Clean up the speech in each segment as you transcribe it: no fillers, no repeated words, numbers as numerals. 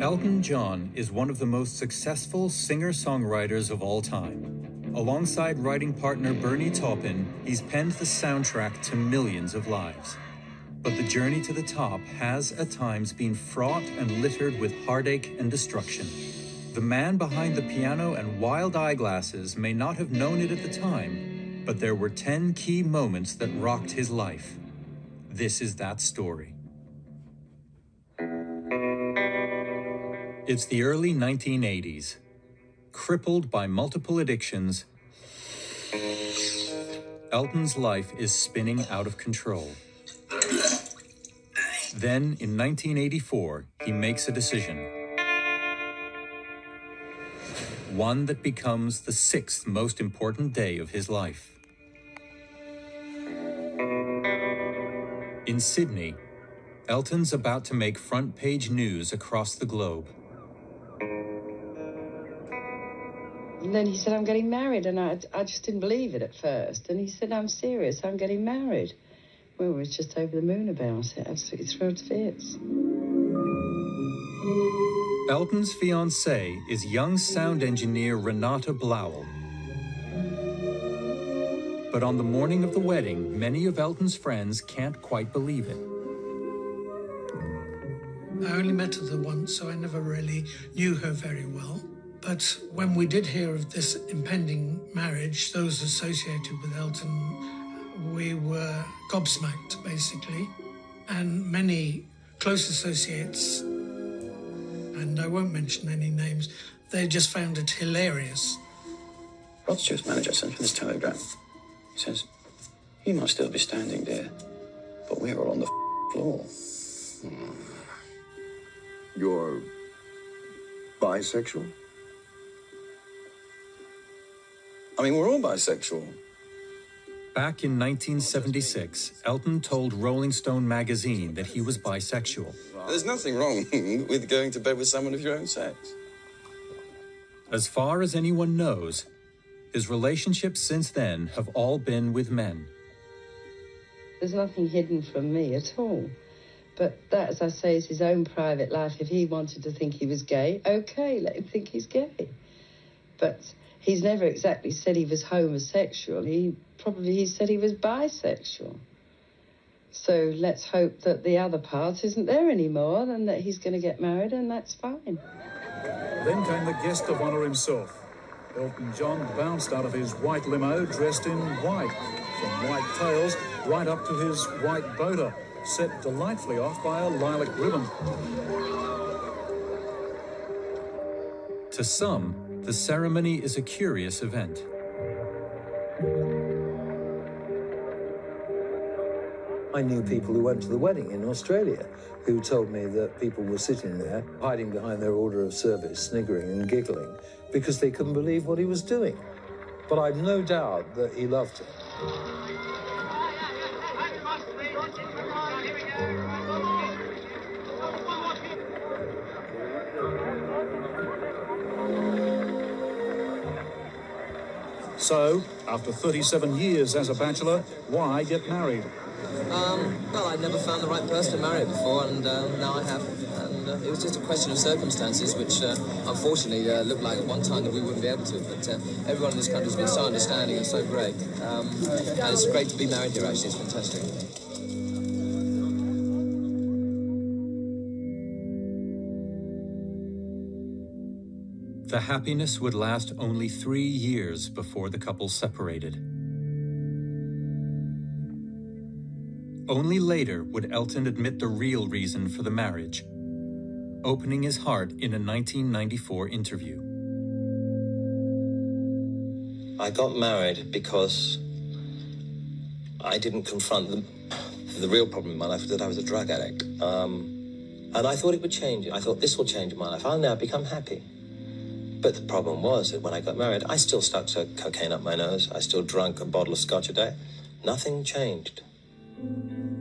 Elton John is one of the most successful singer-songwriters of all time. Alongside writing partner Bernie Taupin, he's penned the soundtrack to millions of lives. But the journey to the top has, at times, been fraught and littered with heartache and destruction. The man behind the piano and wild eyeglasses may not have known it at the time, but there were 10 key moments that rocked his life. This is that story. It's the early 1980s. Crippled by multiple addictions, Elton's life is spinning out of control. Then, in 1984, he makes a decision. One that becomes the 6th most important day of his life. In Sydney, Elton's about to make front-page news across the globe. And then he said, I'm getting married, and I just didn't believe it at first. And he said, I'm serious, I'm getting married. We were just over the moon about it, absolutely thrilled to bits. Elton's fiancée is young sound engineer Renata Blowell. But on the morning of the wedding, many of Elton's friends can't quite believe it. I only met her once, so I never really knew her very well. But when we did hear of this impending marriage, those associated with Elton, we were gobsmacked, basically. And many close associates, and I won't mention any names, they just found it hilarious. Rod Stewart's manager sent me this telegram. He says, you might still be standing there, but we're all on the floor. You're bisexual? I mean, we're all bisexual. Back in 1976, Elton told Rolling Stone magazine that he was bisexual. There's nothing wrong with going to bed with someone of your own sex. As far as anyone knows, his relationships since then have all been with men. There's nothing hidden from me at all. But that, as I say, is his own private life. If he wanted to think he was gay, okay, let him think he's gay. But he's never exactly said he was homosexual. He said he was bisexual. So let's hope that the other part isn't there anymore and that he's going to get married, and that's fine. Then came the guest of honour himself. Elton John bounced out of his white limo dressed in white, from white tails right up to his white boater, set delightfully off by a lilac ribbon. To some, the ceremony is a curious event. I knew people who went to the wedding in Australia who told me that people were sitting there, hiding behind their order of service, sniggering and giggling, because they couldn't believe what he was doing. But I've no doubt that he loved it. So, after 37 years as a bachelor, why get married? Well, I'd never found the right person to marry before, and now I have. And it was just a question of circumstances, which unfortunately looked like at one time that we wouldn't be able to. But everyone in this country has been so understanding and so great. And it's great to be married here, actually. It's fantastic. The happiness would last only 3 years before the couple separated. Only later would Elton admit the real reason for the marriage, opening his heart in a 1994 interview. I got married because I didn't confront the real problem in my life, that I was a drug addict. And I thought it would change. I thought, this will change my life. I'll now become happy. But the problem was that when I got married, I still stuck to cocaine up my nose. I still drank a bottle of scotch a day. Nothing changed.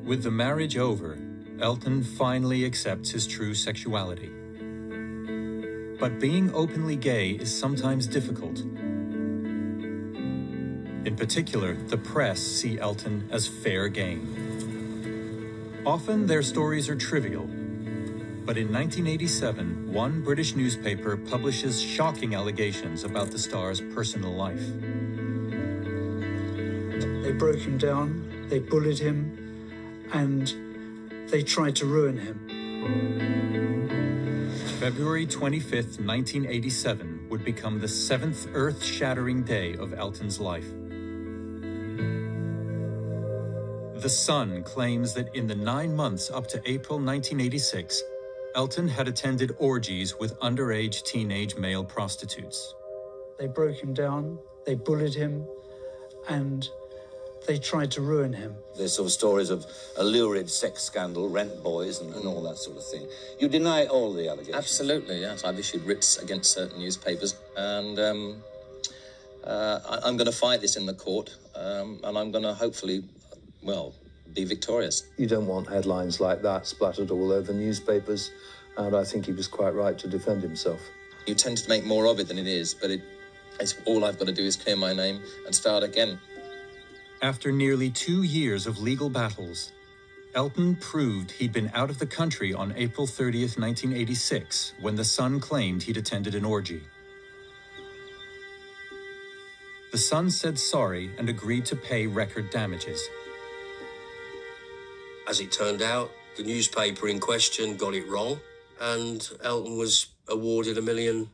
With the marriage over, Elton finally accepts his true sexuality. But being openly gay is sometimes difficult. In particular, the press see Elton as fair game. Often their stories are trivial. But in 1987, one British newspaper publishes shocking allegations about the star's personal life. They broke him down, they bullied him, and they tried to ruin him. February 25th, 1987 would become the 7th earth-shattering day of Elton's life. The Sun claims that in the 9 months up to April 1986, Elton had attended orgies with underage teenage male prostitutes. They broke him down, they bullied him, and they tried to ruin him. There's sort of stories of a lurid sex scandal, rent boys, and all that sort of thing. You deny all the allegations? Absolutely, yes. I've issued writs against certain newspapers, and I'm going to fight this in the court, and I'm going to hopefully, well, be victorious. You don't want headlines like that splattered all over newspapers, and I think he was quite right to defend himself. You tend to make more of it than it is, but it's all I've got to do is clear my name and start again. After nearly 2 years of legal battles, Elton proved he'd been out of the country on April 30th, 1986, when the Sun claimed he'd attended an orgy. The Sun said sorry and agreed to pay record damages. As it turned out, the newspaper in question got it wrong, and Elton was awarded £1 million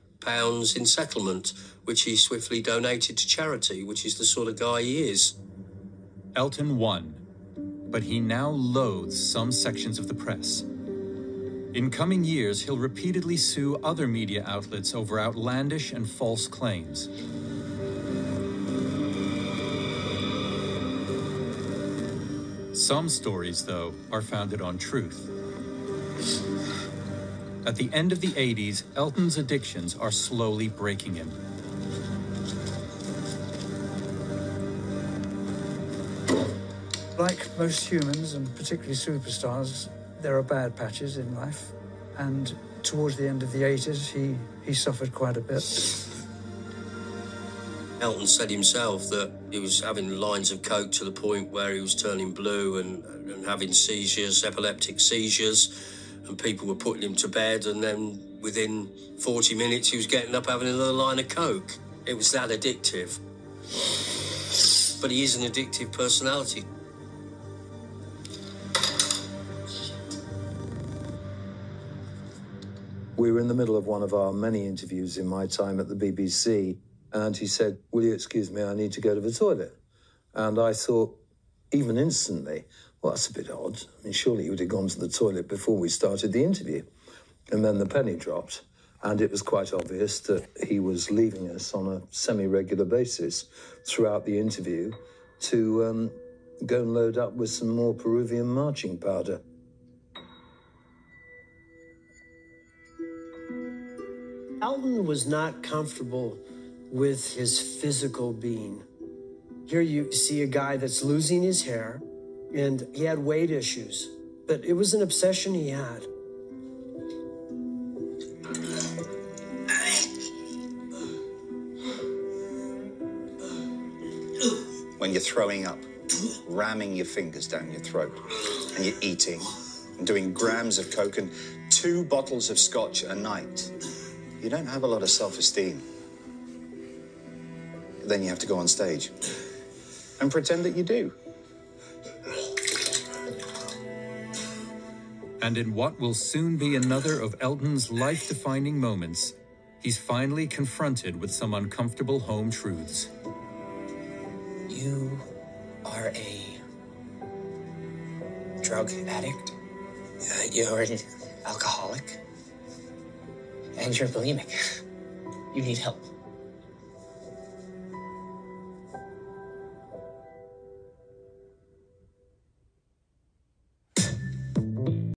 in settlement, which he swiftly donated to charity, which is the sort of guy he is. Elton won, but he now loathes some sections of the press. In coming years, he'll repeatedly sue other media outlets over outlandish and false claims. Some stories, though, are founded on truth. At the end of the 80s, Elton's addictions are slowly breaking him. Like most humans, and particularly superstars, there are bad patches in life. And towards the end of the 80s, he suffered quite a bit. Elton said himself that he was having lines of coke to the point where he was turning blue and having seizures, epileptic seizures, and people were putting him to bed, and then within 40 minutes he was getting up having another line of coke. It was that addictive. But he is an addictive personality. We were in the middle of one of our many interviews in my time at the BBC, and he said, "Will you excuse me, I need to go to the toilet." And I thought, even instantly, well, that's a bit odd. I mean, surely he would have gone to the toilet before we started the interview. And then the penny dropped, and it was quite obvious that he was leaving us on a semi-regular basis throughout the interview to go and load up with some more Peruvian marching powder. Elton was not comfortable with his physical being. Here you see a guy that's losing his hair, and he had weight issues, but it was an obsession he had. When you're throwing up, ramming your fingers down your throat, and you're eating, and doing grams of coke and 2 bottles of scotch a night, you don't have a lot of self-esteem. Then you have to go on stage and pretend that you do. And in what will soon be another of Elton's life-defining moments, he's finally confronted with some uncomfortable home truths. You are a drug addict. You're an alcoholic. And you're bulimic. You need help.